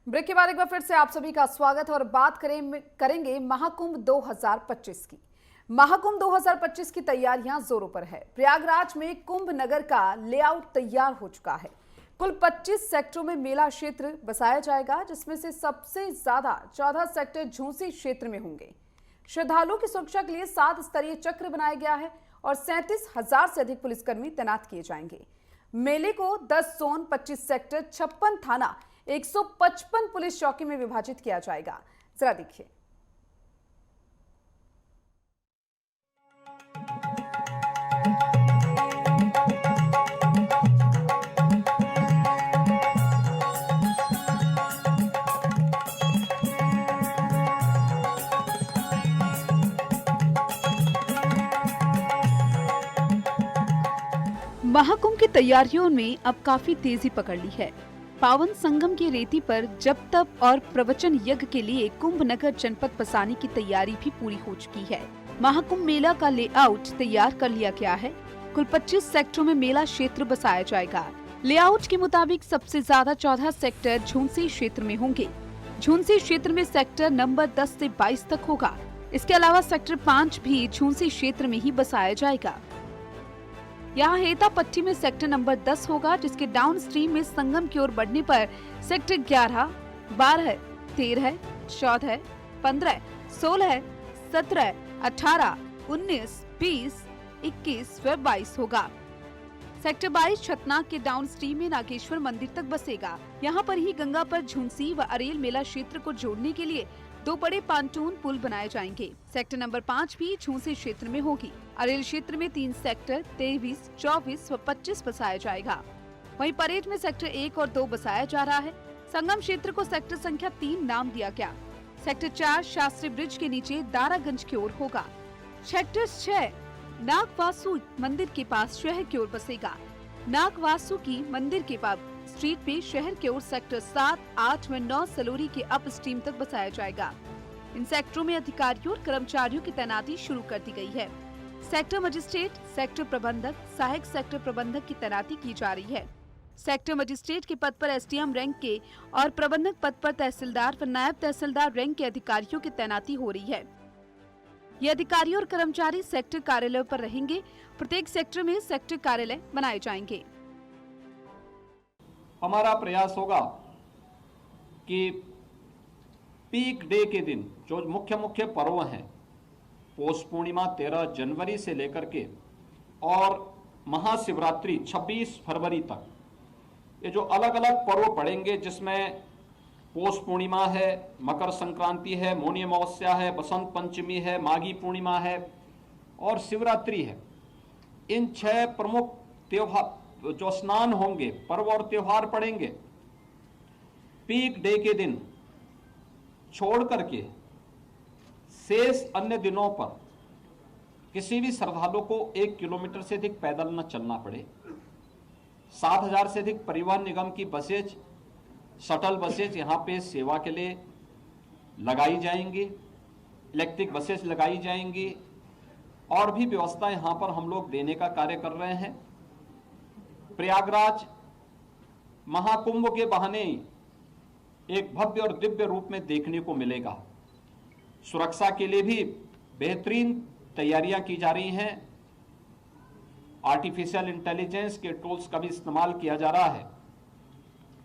Break के बाद एक बार फिर से आप सभी का स्वागत है और बात करेंगे महाकुंभ 2025 की। महाकुंभ 2025 की तैयारियां जोरों पर है। प्रयागराज में कुंभ नगर का लेआउट तैयार हो चुका है। कुल 25 सेक्टरों में मेला क्षेत्र बसाया जाएगा, जिसमें से सबसे ज्यादा 14 सेक्टर झूंसी क्षेत्र में होंगे। श्रद्धालुओं की सुरक्षा के लिए 7 स्तरीय चक्र बनाया गया है और 37,000 से अधिक पुलिसकर्मी तैनात किए जाएंगे। मेले को 10 जोन, 25 सेक्टर, 56 थाना, 155 पुलिस चौकी में विभाजित किया जाएगा। जरा देखिए। महाकुंभ की तैयारियों में अब काफी तेजी पकड़ ली है। पावन संगम की रेती पर जप तप और प्रवचन यज्ञ के लिए कुंभ नगर जनपद बसाने की तैयारी भी पूरी हो चुकी है। महाकुंभ मेला का लेआउट तैयार कर लिया गया है। कुल 25 सेक्टरों में मेला क्षेत्र बसाया जाएगा। लेआउट के मुताबिक सबसे ज्यादा 14 सेक्टर झूंसी क्षेत्र में होंगे। झूंसी क्षेत्र में सेक्टर नंबर 10 से 22 तक होगा। इसके अलावा सेक्टर 5 भी झूंसी क्षेत्र में ही बसाया जाएगा। यहाँ हेता पट्टी में सेक्टर नंबर 10 होगा, जिसके डाउन स्ट्रीम में संगम की ओर बढ़ने पर सेक्टर 11, 12, 13, 14, 15, 16, 17, 18, 19, 20, 21 व 22 होगा। सेक्टर 22 छतनाग के डाउन स्ट्रीम में नागेश्वर मंदिर तक बसेगा। यहाँ पर ही गंगा पर झुंसी व अरेल मेला क्षेत्र को जोड़ने के लिए 2 बड़े पांटून पुल बनाए जाएंगे। सेक्टर नंबर 5 भी झूंसी क्षेत्र में होगी। अरेल क्षेत्र में 3 सेक्टर 23, 24 व 25 बसाया जाएगा। वहीं परेड में सेक्टर 1 और 2 बसाया जा रहा है। संगम क्षेत्र को सेक्टर संख्या 3 नाम दिया गया। सेक्टर 4 शास्त्री ब्रिज के नीचे दारागंज की ओर होगा। सेक्टर 6 नागवासु मंदिर के पास शहर की ओर बसेगा। नागवासु की मंदिर के पास स्ट्रीट पे शहर की ओर सेक्टर 7, 8 व 9 सलोरी के अप स्ट्रीम तक बसाया जाएगा। इन सेक्टरों में अधिकारियों और कर्मचारियों की तैनाती शुरू कर दी गई है। सेक्टर मजिस्ट्रेट, सेक्टर प्रबंधक, सहायक सेक्टर प्रबंधक की तैनाती की जा रही है। सेक्टर मजिस्ट्रेट के पद पर एसडीएम रैंक के और प्रबंधक पद पर तहसीलदार व नायब तहसीलदार रैंक के अधिकारियों की तैनाती हो रही है। ये अधिकारी और कर्मचारी सेक्टर कार्यालयों पर रहेंगे। प्रत्येक सेक्टर में सेक्टर कार्यालय बनाए जाएंगे। हमारा प्रयास होगा कि पीक डे के दिन जो मुख्य पर्व हैं, पौष पूर्णिमा 13 जनवरी से लेकर के और महाशिवरात्रि 26 फरवरी तक, ये जो अलग अलग पर्व पड़ेंगे, जिसमें पौष पूर्णिमा है, मकर संक्रांति है, मौनी अमावस्या है, बसंत पंचमी है, माघी पूर्णिमा है और शिवरात्रि है। इन 6 प्रमुख त्योहार जो स्नान होंगे, पर्व और त्योहार पड़ेंगे, पीक डे के दिन छोड़ करके शेष अन्य दिनों पर किसी भी श्रद्धालु को 1 किलोमीटर से अधिक पैदल न चलना पड़े। 7,000 से अधिक परिवहन निगम की बसेज, शटल बसेज यहाँ पे सेवा के लिए लगाई जाएंगी। इलेक्ट्रिक बसेज लगाई जाएंगी और भी व्यवस्था यहाँ पर हम लोग देने का कार्य कर रहे हैं। प्रयागराज महाकुंभ के बहाने एक भव्य और दिव्य रूप में देखने को मिलेगा। सुरक्षा के लिए भी बेहतरीन तैयारियां की जा रही हैं। आर्टिफिशियल इंटेलिजेंस के टूल्स का भी इस्तेमाल किया जा रहा है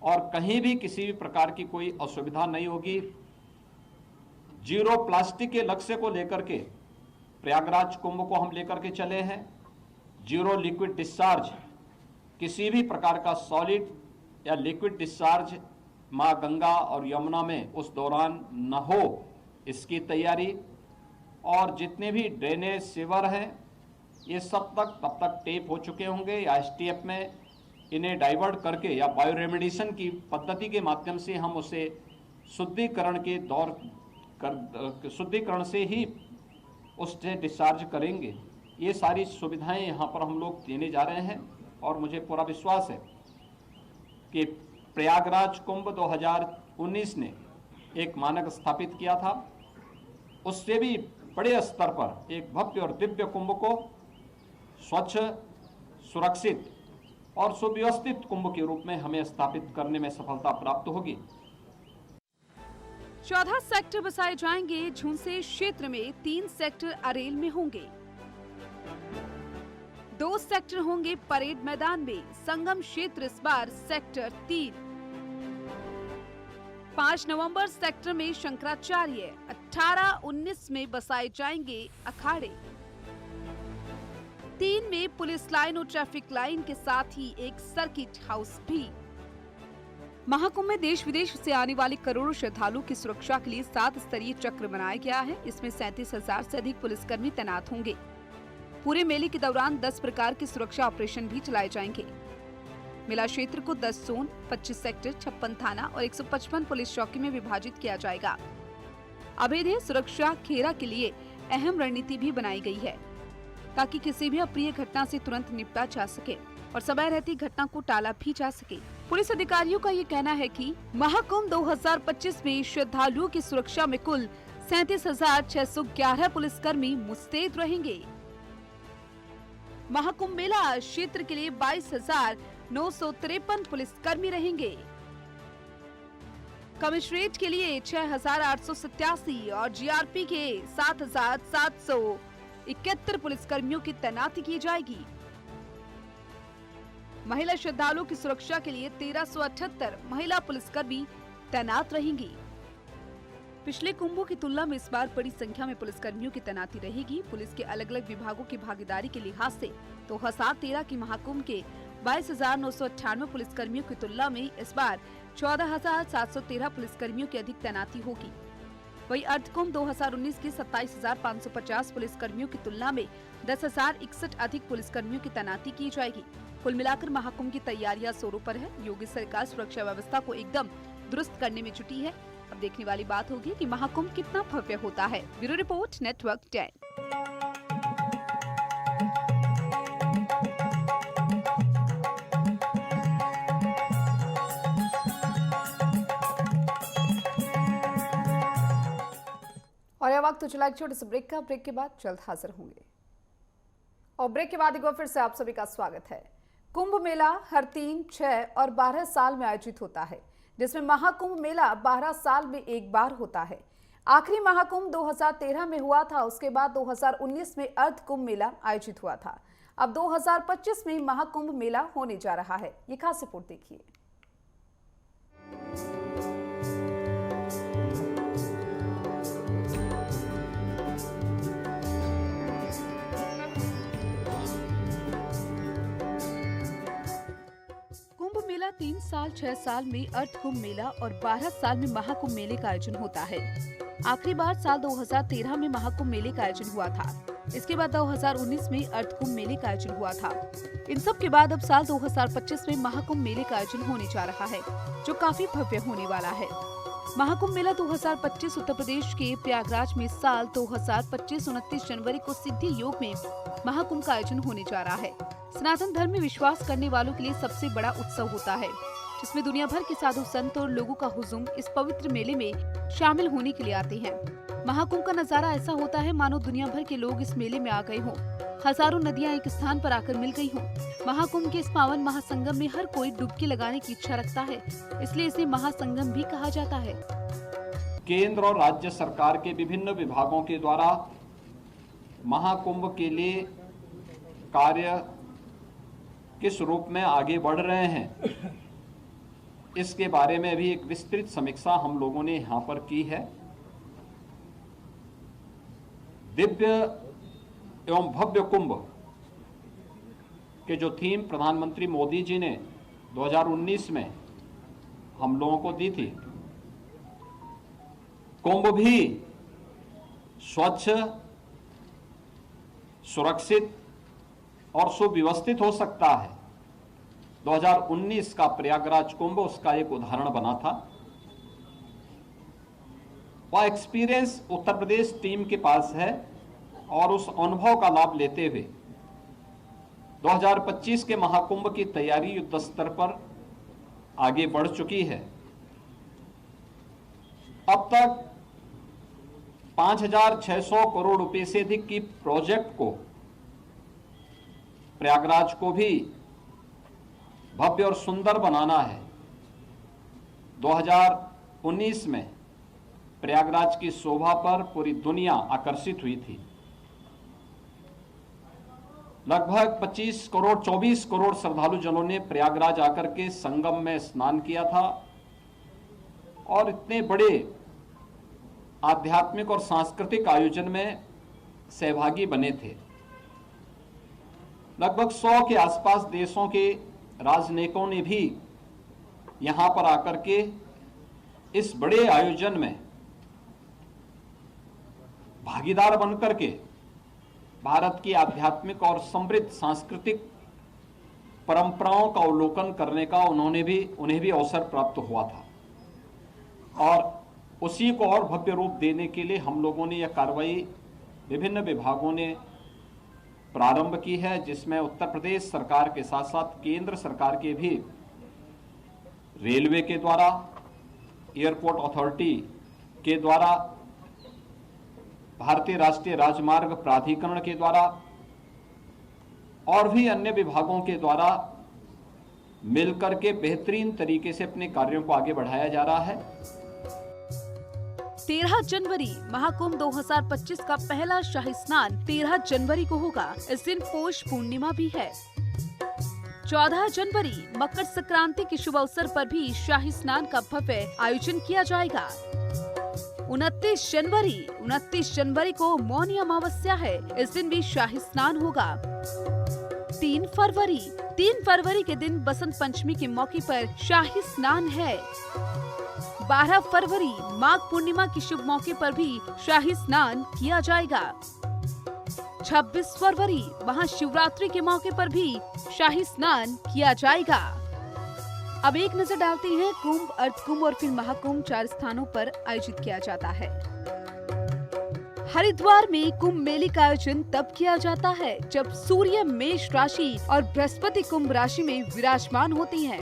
और कहीं भी किसी भी प्रकार की कोई असुविधा नहीं होगी। जीरो प्लास्टिक के लक्ष्य को लेकर के प्रयागराज कुंभ को हम लेकर के चले हैं। जीरो लिक्विड डिस्चार्ज, किसी भी प्रकार का सॉलिड या लिक्विड डिस्चार्ज मां गंगा और यमुना में उस दौरान न हो, इसकी तैयारी। और जितने भी ड्रेनेज सीवर हैं, ये सब तब तक टेप हो चुके होंगे या एसटीएफ में इन्हें डाइवर्ट करके या बायो रेमेडिएशन की पद्धति के माध्यम से हम उसे शुद्धिकरण से ही उससे डिस्चार्ज करेंगे। ये सारी सुविधाएं यहाँ पर हम लोग देने जा रहे हैं और मुझे पूरा विश्वास है कि प्रयागराज कुंभ 2019 ने एक मानक स्थापित किया था, उससे भी बड़े स्तर पर एक भव्य और दिव्य कुंभ को स्वच्छ, सुरक्षित और सुव्यवस्थित कुंभ के रूप में हमें स्थापित करने में सफलता प्राप्त होगी। 14 सेक्टर बसाए जाएंगे। झुंसे क्षेत्र में 3 सेक्टर अरेल में होंगे। 2 सेक्टर होंगे परेड मैदान में। संगम क्षेत्र इस बार सेक्टर 3। 5 नवंबर सेक्टर में शंकराचार्य। 18-19 में बसाए जाएंगे अखाड़े। 3 में पुलिस लाइन और ट्रैफिक लाइन के साथ ही एक सर्किट हाउस भी। महाकुंभ में देश विदेश से आने वाले करोड़ों श्रद्धालुओं की सुरक्षा के लिए 7 स्तरीय चक्र बनाया गया है। इसमें 37,000 से अधिक पुलिसकर्मी तैनात होंगे। पूरे मेले के दौरान 10 प्रकार के सुरक्षा ऑपरेशन भी चलाए जाएंगे। मेला क्षेत्र को 10 जोन, 25 सेक्टर, 56 थाना और 155 पुलिस चौकी में विभाजित किया जाएगा। अभेद्य सुरक्षा घेरा के लिए अहम रणनीति भी बनाई गई है ताकि किसी भी अप्रिय घटना से तुरंत निपटा जा सके और समय रहती घटना को टाला भी जा सके। पुलिस अधिकारियों का ये कहना है कि महाकुंभ 2025 में श्रद्धालुओं की सुरक्षा में कुल 37,611 पुलिसकर्मी मुस्तैद रहेंगे। महाकुंभ मेला क्षेत्र के लिए 22,953 पुलिसकर्मी रहेंगे। कमिश्नरेट के लिए 6,887 और जीआरपी के 7,771 पुलिसकर्मियों की तैनाती की जाएगी। महिला श्रद्धालुओं की सुरक्षा के लिए 1378 महिला पुलिसकर्मी तैनात रहेंगी। पिछले कुंभों की तुलना में इस बार बड़ी संख्या में पुलिसकर्मियों की तैनाती रहेगी। पुलिस के अलग अलग विभागों की भागीदारी के लिहाज से 2013 की महाकुंभ के 22,998 पुलिसकर्मियों की तुलना में इस बार 14,713 पुलिसकर्मियों की अधिक तैनाती होगी। वहीं अर्धकुंभ 2019 के 27,550 पुलिसकर्मियों की तुलना में 10,061 अधिक पुलिसकर्मियों की तैनाती की जाएगी। कुल मिलाकर महाकुंभ की तैयारियां जोरों पर है। योगी सरकार सुरक्षा व्यवस्था को एकदम दुरुस्त करने में जुटी है। अब देखने वाली बात होगी कि महाकुंभ कितना भव्य होता है। Bureau report, network 10। और यह वक्त तो चला एक छोटे से ब्रेक का। ब्रेक के बाद जल्द हाजिर होंगे। और ब्रेक के बाद एक बार फिर से आप सभी का स्वागत है। कुंभ मेला हर 3, 6 और 12 साल में आयोजित होता है, जिसमें महाकुंभ मेला 12 साल में एक बार होता है। आखिरी महाकुंभ 2013 में हुआ था। उसके बाद 2019 में अर्ध कुंभ मेला आयोजित हुआ था। अब 2025 में महाकुंभ मेला होने जा रहा है। ये खास रिपोर्ट देखिए। कुंभ मेला 3 साल, 6 साल में अर्ध कुंभ मेला और 12 साल में महाकुंभ मेले का आयोजन होता है। आखिरी बार साल 2013 में महाकुंभ मेले का आयोजन हुआ था। इसके बाद 2019 में अर्ध कुंभ मेले का आयोजन हुआ था। इन सब के बाद अब साल 2025 में महाकुंभ मेले का आयोजन होने जा रहा है, जो काफी भव्य होने वाला है। महाकुंभ मेला 2025 उत्तर प्रदेश के प्रयागराज में साल 2025 29 जनवरी को सिद्धि योग में महाकुंभ का आयोजन होने जा रहा है। सनातन धर्म में विश्वास करने वालों के लिए सबसे बड़ा उत्सव होता है, जिसमें दुनिया भर के साधु संत और लोगों का हुजूम इस पवित्र मेले में शामिल होने के लिए आते हैं। महाकुंभ का नजारा ऐसा होता है मानो दुनिया भर के लोग इस मेले में आ गए हों। हजारों नदियां एक स्थान पर आकर मिल गई हों। महाकुंभ के इस पावन महासंगम में हर कोई डुबकी लगाने की इच्छा रखता है, इसलिए इसे महासंगम भी कहा जाता है। केंद्र और राज्य सरकार के विभिन्न विभागों के द्वारा महाकुंभ के लिए कार्य किस रूप में आगे बढ़ रहे हैं, इसके बारे में भी एक विस्तृत समीक्षा हम लोगों ने यहाँ पर की है। दिव्य एवं भव्य कुंभ के जो थीम प्रधानमंत्री मोदी जी ने 2019 में हम लोगों को दी थी, कुंभ भी स्वच्छ, सुरक्षित और सुव्यवस्थित हो सकता है। 2019 का प्रयागराज कुंभ उसका एक उदाहरण बना था। वह एक्सपीरियंस उत्तर प्रदेश टीम के पास है और उस अनुभव का लाभ लेते हुए 2025 के महाकुंभ की तैयारी युद्ध स्तर पर आगे बढ़ चुकी है। अब तक 5,600 करोड़ रुपए से अधिक की प्रोजेक्ट को, प्रयागराज को भी भव्य और सुंदर बनाना है। 2019 में प्रयागराज की शोभा पर पूरी दुनिया आकर्षित हुई थी। लगभग 25 करोड़ 24 करोड़ श्रद्धालु जनों ने प्रयागराज आकर के संगम में स्नान किया था और इतने बड़े आध्यात्मिक और सांस्कृतिक आयोजन में सहभागी बने थे। लगभग 100 के आसपास देशों के राजनयिकों ने भी यहां पर आकर के इस बड़े आयोजन में भागीदार बनकर के भारत की आध्यात्मिक और समृद्ध सांस्कृतिक परंपराओं का अवलोकन करने का उन्हें भी अवसर प्राप्त हुआ था। और उसी को और भव्य रूप देने के लिए हम लोगों ने यह कार्रवाई विभिन्न विभागों ने प्रारंभ की है, जिसमें उत्तर प्रदेश सरकार के साथ साथ केंद्र सरकार के भी रेलवे के द्वारा, एयरपोर्ट अथॉरिटी के द्वारा, भारतीय राष्ट्रीय राजमार्ग प्राधिकरण के द्वारा और भी अन्य विभागों के द्वारा मिलकर के बेहतरीन तरीके से अपने कार्यों को आगे बढ़ाया जा रहा है। 13 जनवरी महाकुंभ 2025 का पहला शाही स्नान 13 जनवरी को होगा। इस दिन पौष पूर्णिमा भी है। 14 जनवरी मकर संक्रांति के शुभ अवसर पर भी शाही स्नान का भव्य आयोजन किया जाएगा। 29 जनवरी को मौनी अमावस्या है। इस दिन भी शाही स्नान होगा। 3 फरवरी के दिन बसंत पंचमी के मौके पर शाही स्नान है। 12 फरवरी माघ पूर्णिमा के शुभ मौके पर भी शाही स्नान किया जाएगा। 26 फरवरी महाशिवरात्रि के मौके पर भी शाही स्नान किया जाएगा। अब एक नजर डालते हैं कुंभ, अर्धकुंभ और फिर महाकुंभ 4 स्थानों पर आयोजित किया जाता है। हरिद्वार में कुंभ मेले का आयोजन तब किया जाता है जब सूर्य मेष राशि और बृहस्पति कुंभ राशि में विराजमान होती हैं।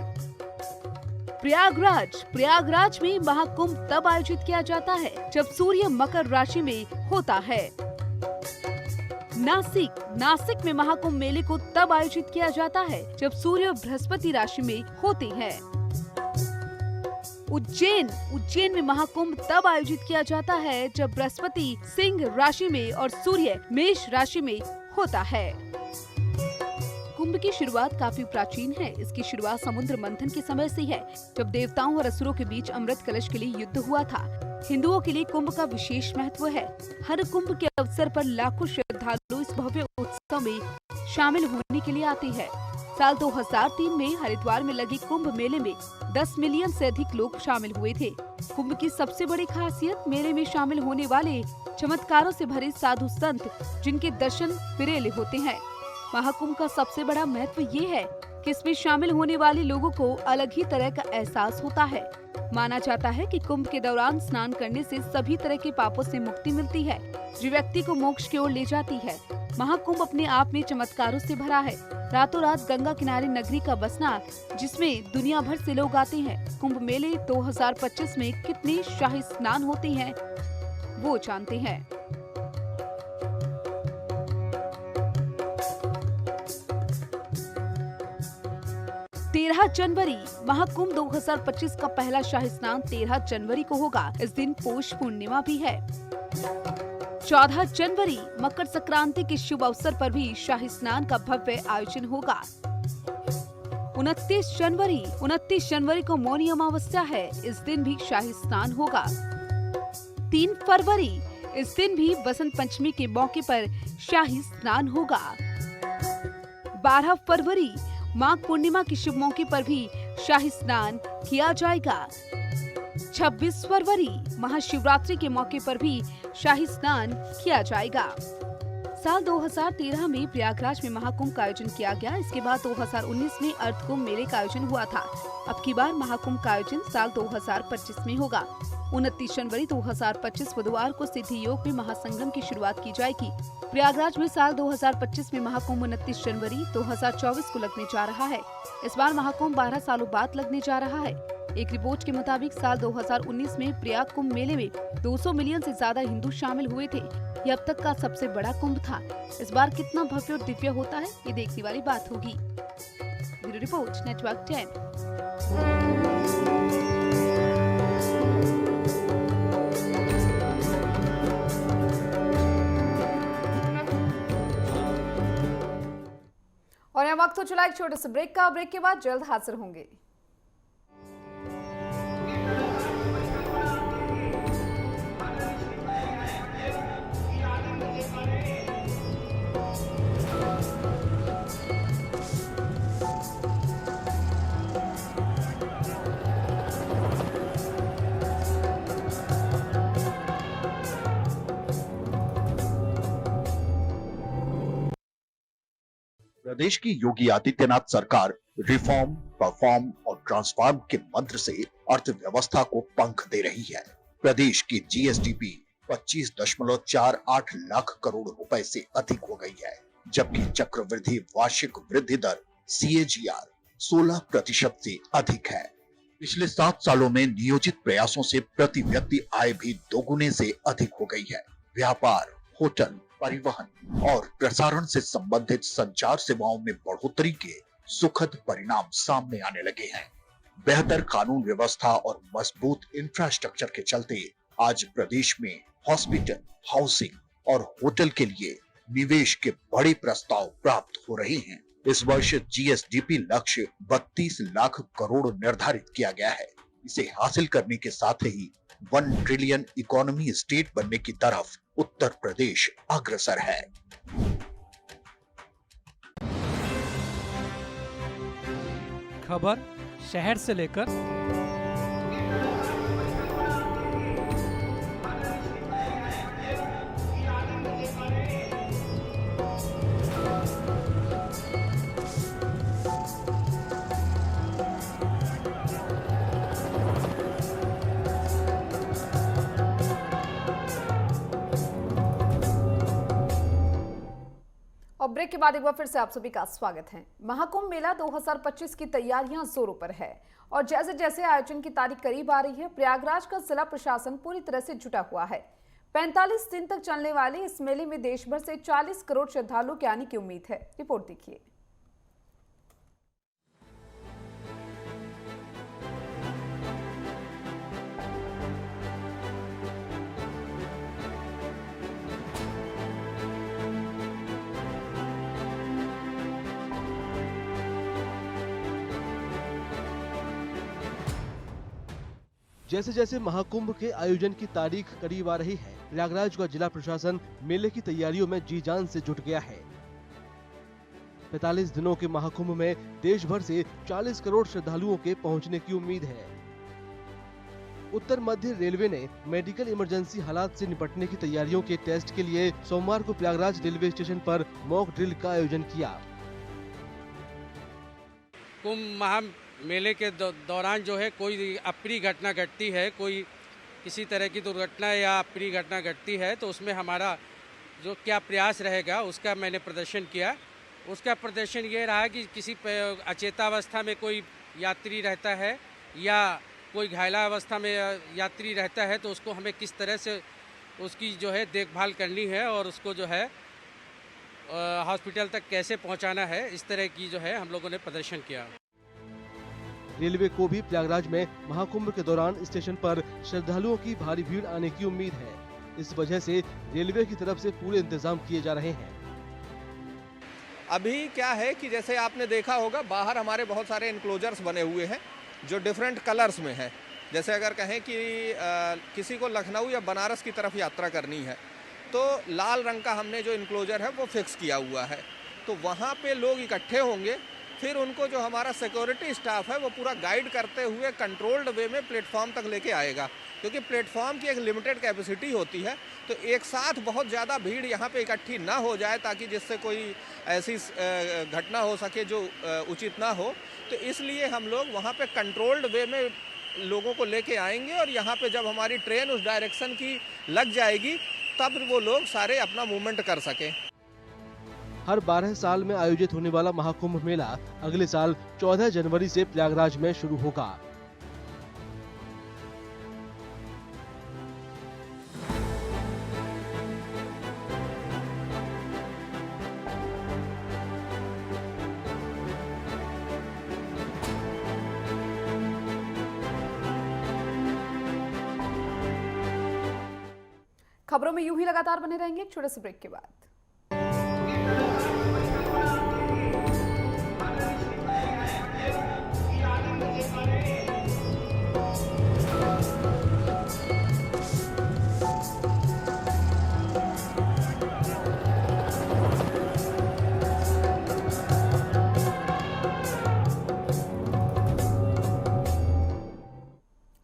प्रयागराज में महाकुंभ तब आयोजित किया जाता है जब सूर्य मकर राशि में होता है। नासिक में महाकुंभ मेले को तब आयोजित किया जाता है जब सूर्य बृहस्पति राशि में होते हैं। उज्जैन में महाकुंभ तब आयोजित किया जाता है जब बृहस्पति सिंह राशि में और सूर्य मेष राशि में होता है। कुंभ की शुरुआत काफी प्राचीन है। इसकी शुरुआत समुद्र मंथन के समय से है, जब देवताओं और असुरों के बीच अमृत कलश के लिए युद्ध हुआ था। हिंदुओं के लिए कुंभ का विशेष महत्व है। हर कुंभ के अवसर पर लाखों श्रद्धालु इस भव्य उत्सव में शामिल होने के लिए आते हैं। साल 2003 में हरिद्वार में लगे कुंभ मेले में 10 मिलियन से अधिक लोग शामिल हुए थे। कुंभ की सबसे बड़ी खासियत मेले में शामिल होने वाले चमत्कारों से भरे साधु संत, जिनके दर्शन विरले होते हैं। महाकुंभ का सबसे बड़ा महत्व ये है कि इसमें शामिल होने वाले लोगों को अलग ही तरह का एहसास होता है। माना जाता है कि कुंभ के दौरान स्नान करने से सभी तरह के पापों से मुक्ति मिलती है, जो व्यक्ति को मोक्ष की ओर ले जाती है। महाकुंभ अपने आप में चमत्कारों से भरा है। रातों रात गंगा किनारे नगरी का बसना, जिसमें दुनिया भर से लोग आते हैं। कुंभ मेले 2025 में कितने शाही स्नान होते हैं वो जानते हैं। 13 जनवरी महाकुंभ 2025 का पहला शाही स्नान 13 जनवरी को होगा। इस दिन पौष पूर्णिमा भी है। 14 जनवरी मकर संक्रांति के शुभ अवसर पर भी शाही स्नान का भव्य आयोजन होगा। 29 जनवरी को मौनी अमावस्या है। इस दिन भी शाही स्नान होगा। 3 फरवरी इस दिन भी बसंत पंचमी के मौके पर शाही स्नान होगा। 12 फरवरी माघ पूर्णिमा के शुभ मौके पर भी शाही स्नान किया जाएगा। 26 फरवरी महाशिवरात्रि के मौके पर भी शाही स्नान किया जाएगा। साल 2013 में प्रयागराज में महाकुंभ का आयोजन किया गया। इसके बाद 2019 में अर्धकुंभ मेले का आयोजन हुआ था। अब की बार महाकुंभ का आयोजन साल 2025 में होगा। 29 जनवरी 2025 बुधवार को सिद्धि योग में महासंगम की शुरुआत की जाएगी। प्रयागराज में साल 2025 में महाकुंभ 29 जनवरी 2024 को लगने जा रहा है। इस बार महाकुंभ 12 सालों बाद लगने जा रहा है। एक रिपोर्ट के मुताबिक साल 2019 में प्रयाग कुंभ मेले में 200 मिलियन से ज्यादा हिंदू शामिल हुए थे। यह अब तक का सबसे बड़ा कुंभ था। इस बार कितना भव्य और दिव्य होता है, ये देखने वाली बात होगी। Bureau report, network 10। और यह वक्त हो चला एक छोटे से ब्रेक का। ब्रेक के बाद जल्द हाजिर होंगे। प्रदेश की योगी आदित्यनाथ सरकार रिफॉर्म, परफॉर्म और ट्रांसफॉर्म के मंत्र से अर्थव्यवस्था को पंख दे रही है। प्रदेश की जीएसडीपी 25.48 लाख करोड़ रुपए से अधिक हो गई है, जबकि चक्रवृद्धि वार्षिक वृद्धि दर CAGR 16% से अधिक है। पिछले 7 सालों में नियोजित प्रयासों से प्रति व्यक्ति आय भी दोगुने से अधिक हो गई है। व्यापार, होटल, परिवहन और प्रसारण से संबंधित संचार सेवाओं में बढ़ोतरी के सुखद परिणाम सामने आने लगे हैं। बेहतर कानून व्यवस्था और मजबूत इंफ्रास्ट्रक्चर के चलते आज प्रदेश में हॉस्पिटल, हाउसिंग और होटल के लिए निवेश के बड़े प्रस्ताव प्राप्त हो रहे हैं। इस वर्ष जीएसडीपी लक्ष्य 32 लाख करोड़ निर्धारित किया गया है। इसे हासिल करने के साथ ही 1 ट्रिलियन इकोनॉमी स्टेट बनने की तरफ उत्तर प्रदेश अग्रसर है। खबर शहर से लेकर और ब्रेक के बाद एक बार फिर से आप सभी का स्वागत है। महाकुंभ मेला 2025 की तैयारियां जोरों पर है और जैसे जैसे आयोजन की तारीख करीब आ रही है, प्रयागराज का जिला प्रशासन पूरी तरह से जुटा हुआ है। 45 दिन तक चलने वाले इस मेले में देश भर से 40 करोड़ श्रद्धालुओं के आने की उम्मीद है। रिपोर्ट देखिए। जैसे जैसे महाकुंभ के आयोजन की तारीख करीब आ रही है, प्रयागराज का जिला प्रशासन मेले की तैयारियों में जी जान से जुट गया है। 45 दिनों के महाकुंभ में देश भर से 40 करोड़ श्रद्धालुओं के पहुंचने की उम्मीद है। उत्तर मध्य रेलवे ने मेडिकल इमरजेंसी हालात से निपटने की तैयारियों के टेस्ट के लिए सोमवार को प्रयागराज रेलवे स्टेशन पर मॉक ड्रिल का आयोजन किया। कुंभ महा मेले के दौरान जो है कोई अप्रिय घटना घटती है, कोई किसी तरह की दुर्घटना या अप्रिय घटना घटती है, तो उसमें हमारा जो क्या प्रयास रहेगा उसका मैंने प्रदर्शन किया। उसका प्रदर्शन ये रहा कि किसी अचेतावस्था में कोई यात्री रहता है या कोई घायलावस्था में यात्री रहता है, तो उसको हमें किस तरह से उसकी जो है देखभाल करनी है और उसको जो है हॉस्पिटल तक कैसे पहुंचाना है, इस तरह की जो है हम लोगों ने प्रदर्शन किया। रेलवे को भी प्रयागराज में महाकुंभ के दौरान स्टेशन पर श्रद्धालुओं की भारी भीड़ आने की उम्मीद है। इस वजह से रेलवे की तरफ से पूरे इंतजाम किए जा रहे हैं। अभी क्या है कि जैसे आपने देखा होगा, बाहर हमारे बहुत सारे इनक्लोजर्स बने हुए हैं जो डिफरेंट कलर्स में हैं। जैसे अगर कहें कि किसी को लखनऊ या बनारस की तरफ यात्रा करनी है तो लाल रंग का हमने जो इनक्लोजर है वो फिक्स किया हुआ है, तो वहाँ पे लोग इकट्ठे होंगे। फिर उनको जो हमारा सिक्योरिटी स्टाफ है वो पूरा गाइड करते हुए कंट्रोल्ड वे में प्लेटफॉर्म तक लेके आएगा, क्योंकि प्लेटफॉर्म की एक लिमिटेड कैपेसिटी होती है। तो एक साथ बहुत ज़्यादा भीड़ यहाँ पे इकट्ठी ना हो जाए, ताकि जिससे कोई ऐसी घटना हो सके जो उचित ना हो। तो इसलिए हम लोग वहाँ पे कंट्रोल्ड वे में लोगों को लेके आएंगे और यहाँ पे जब हमारी ट्रेन उस डायरेक्शन की लग जाएगी तब वो लोग सारे अपना मूवमेंट कर सकें। हर 12 साल में आयोजित होने वाला महाकुंभ मेला अगले साल 14 जनवरी से प्रयागराज में शुरू होगा। खबरों में यूं ही लगातार बने रहेंगे एक छोटे से ब्रेक के बाद।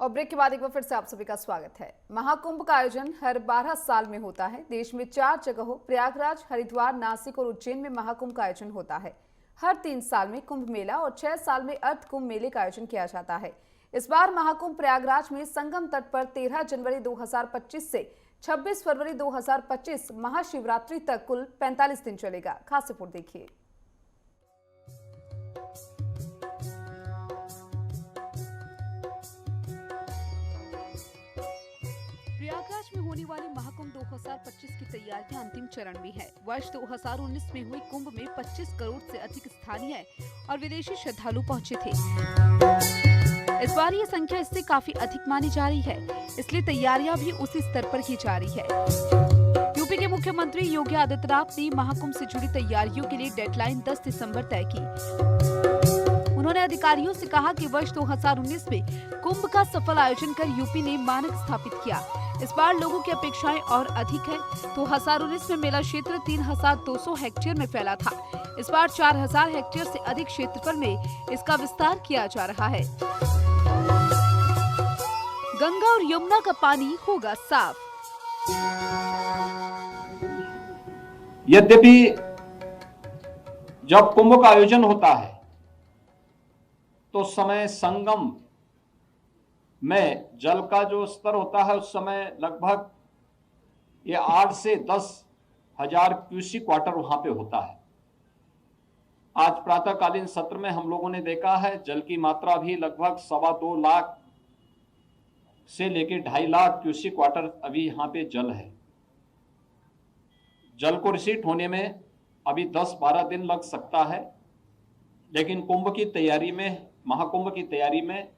और ब्रेक के बाद एक बार फिर से आप सभी का स्वागत है। महाकुंभ का आयोजन हर 12 साल में होता है। देश में 4 जगहों प्रयागराज, हरिद्वार, नासिक और उज्जैन में महाकुंभ का आयोजन होता है। हर 3 साल में कुंभ मेला और 6 साल में अर्ध कुंभ मेले का आयोजन किया जाता है। इस बार महाकुंभ प्रयागराज में संगम तट पर 13 जनवरी 2025 से 26 फरवरी 2025 महाशिवरात्रि तक कुल 45 दिन चलेगा। खास रिपोर्ट देखिए। प्रयागराज में होने वाले महाकुंभ 2025 की तैयारियां अंतिम चरण में है। वर्ष 2019 में हुए कुंभ में 25 करोड़ से अधिक स्थानीय और विदेशी श्रद्धालु पहुंचे थे। इस बार ये संख्या इससे काफी अधिक मानी जा रही है, इसलिए तैयारियां भी उसी स्तर पर की जा रही है। यूपी के मुख्यमंत्री योगी आदित्यनाथ ने महाकुंभ से जुड़ी तैयारियों के लिए डेडलाइन 10 दिसंबर तय की। उन्होंने अधिकारियों से कहा कि वर्ष 2019 में कुंभ का सफल आयोजन कर यूपी ने मानक स्थापित किया। इस बार लोगों की अपेक्षाएं और अधिक है। 2019 में मेला क्षेत्र 3200 हेक्टेयर में फैला था। इस बार 4000 हेक्टेयर से अधिक क्षेत्रफल में इसका विस्तार किया जा रहा है। गंगा और यमुना का पानी होगा साफ। यद्यपि जब कुंभ का आयोजन होता है तो समय संगम में जल का जो स्तर होता है उस समय लगभग ये 8 से 10 हजार क्यूसिक वाटर वहां पे होता है। आज प्रातःकालीन सत्र में हम लोगों ने देखा है जल की मात्रा भी लगभग 2.25 लाख से लेकर 2.5 लाख क्यूसिक वाटर अभी यहाँ पे जल है। जल को रिसीट होने में अभी 10-12 दिन लग सकता है, लेकिन कुंभ की तैयारी में, महाकुंभ की तैयारी में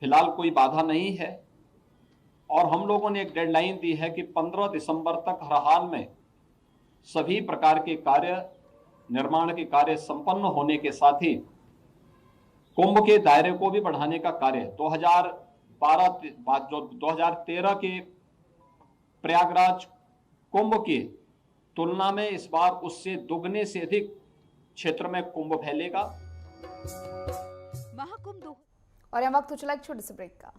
फिलहाल कोई बाधा नहीं है। और हम लोगों ने एक डेडलाइन दी है कि 15 दिसंबर तक हर हाल में सभी प्रकार के कार्य, निर्माण के कार्य संपन्न होने के साथ ही कुंभ के दायरे को भी बढ़ाने का कार्य 2013 के प्रयागराज कुंभ की तुलना में इस बार उससे दुगने से अधिक क्षेत्र में कुंभ फैलेगा। महाकुंभ और यहाँ वक्त तो चला एक छोटे से ब्रेक का।